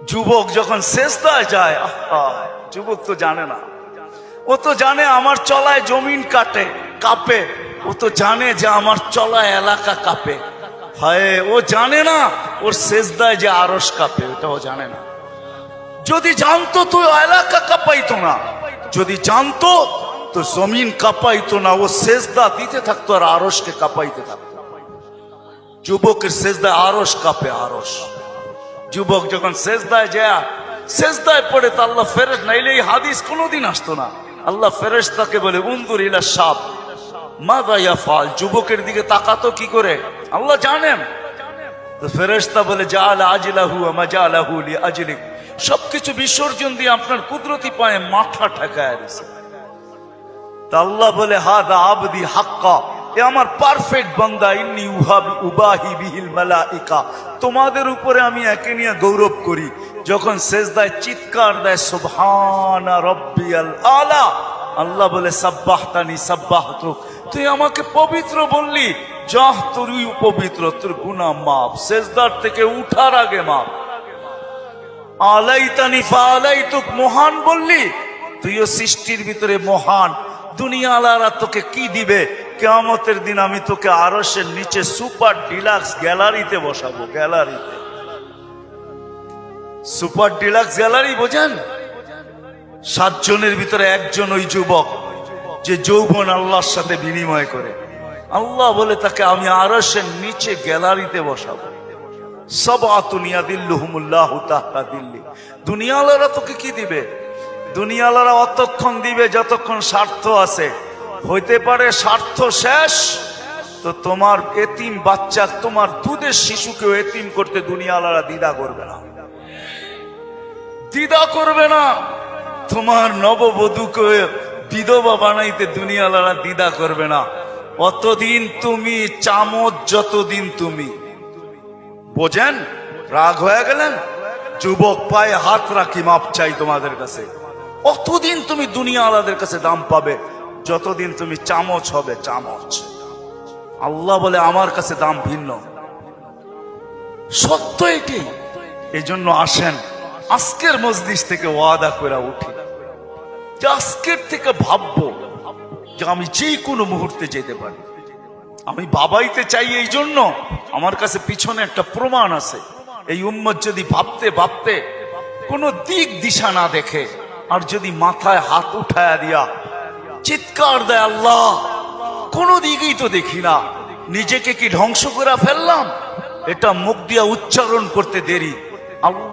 যুবক যখন সেজদায় যায়, যুবক তো জানে না, ও তো জানে আমার চলায় জমিন কাঁপে, ও তো জানে যে আমার চলায় এলাকা কাঁপে। হায়, ও জানে না ওর সেজদায় যে আরশ কাঁপে, ওটা ও জানে না। যদি জানতো তো এলাকা কাঁপাইতো না, যদি জানতো তো জমিন কাঁপাইতো না, ও সেজদা দিতে থাকতো আর আরশকে কাঁপাইতে থাকতো। যুবকের সেজদায় আরশ কাঁপে, আরশ। যুবক যখন সেজদায় যায়, সেজদায় পড়ে তো আল্লাহ ফেরেশতা, নাইলে এই হাদিস কোনোদিন আসতো না। আল্লাহ ফেরেশতাকে বলে উনজুর ইলা শাব মাযা ইয়াফআল, যুবকের দিকে তাকাতো কি করে আল্লাহ জানেন। তো ফেরেশতা বলে জাআলা আজলাহু ওয়া মাজালাহু লিআজলিক, সবকিছু বিসর্জন দিয়ে আপনার কুদরতি পায়ে মাথা ঠেকায় দিয়েছে। তা আল্লাহ বলে হাদা আবদি হাক্কা, এ আমার পারফেক্ট বান্দা, ইন্নী উবাহি বিহিল মালাইকা, তোমাদের উপরে আমি একে নিয়ে গৌরব করি। যখন সেজদায় চিৎকার দেয় সুবহানা রাব্বিয়াল আলা, আল্লাহ বলে সাব্বাহতানি সাব্বাহতুক, তুই আমাকে পবিত্র বললি, যাহ তুই পবিত্র, তোর গুনাহ মাফ, সেজদার থেকে উঠার আগে মাফ। আলাইতানি ফাআলাইতুক, মহান বললি, তুইও সৃষ্টির ভিতরে মহান। দুনিয়া আলারা তোকে কি দিবে? কিয়ামতের দিন আমি তোকে আরশের নিচে সুপার ডিলাক্স গ্যালারিতে বসাবো। গ্যালারিতে, সুপার ডিলাক্স গ্যালারি বোঝেন? 7 জনের ভিতরে একজন ওই যুবক যে যৌবন আল্লাহর সাথে বিনিময় করে। আল্লাহ বলে তাকে আমি আরশের নিচে গ্যালারিতে বসাবো। সাবআতুন ইয়াদিল্লুহুমুল্লাহু তাহতা দিল্লি। দুনিয়াওয়ালারা তোকে কি দিবে? দুনিয়াওয়ালারা অতক্ষণ দিবে যতক্ষণ স্বার্থ আছে। হইতে পারে স্বার্থ শেষ তো তোমার এতিম বাচ্চা, তোমার দুধের শিশুকেও এতিম করতে দুনিয়াওয়ালারা দ্বিধা করবে না, দ্বিধা করবে না। তোমার নববধূকে বিধবা বানাইতে দুনিয়াওয়ালারা দ্বিধা করবে না। অতদিন তুমি চামচ, যতদিন তুমি বোঝেন। রাগ হয়ে গেলেন? যুবক পায়ে হাত রাখি, মাপ চাই তোমাদের কাছে। অতদিন তুমি দুনিয়াওয়ালাদের কাছে দাম পাবে যতদিন তুমি চামচ হবে, চামচ। আল্লাহ বলে আমার কাছে দাম ভিন্ন, সত্য এটি। এই জন্য আসেন আজকের মজলিস থেকে ওয়াদা করে উঠি যে আজকের থেকে ভাববো যে আমি যে কোনো মুহূর্তে যেতে পারি। আমি বাবাইতে চাই, এই জন্য আমার কাছে পিছনে একটা প্রমাণ আছে। এই উম্মত যদি ভাবতে ভাবতে কোনো দিক দিশা না দেখে, আর যদি মাথায় হাত উঠায়া দিয়া চিৎকার দেয় আল্লাহ কোনো দিকেই তো দেখি না, নিজেকে কি ধ্বংস করে ফেললাম? এটা মুখ দিয়া উচ্চারণ করতে দেরি। আল্লাহ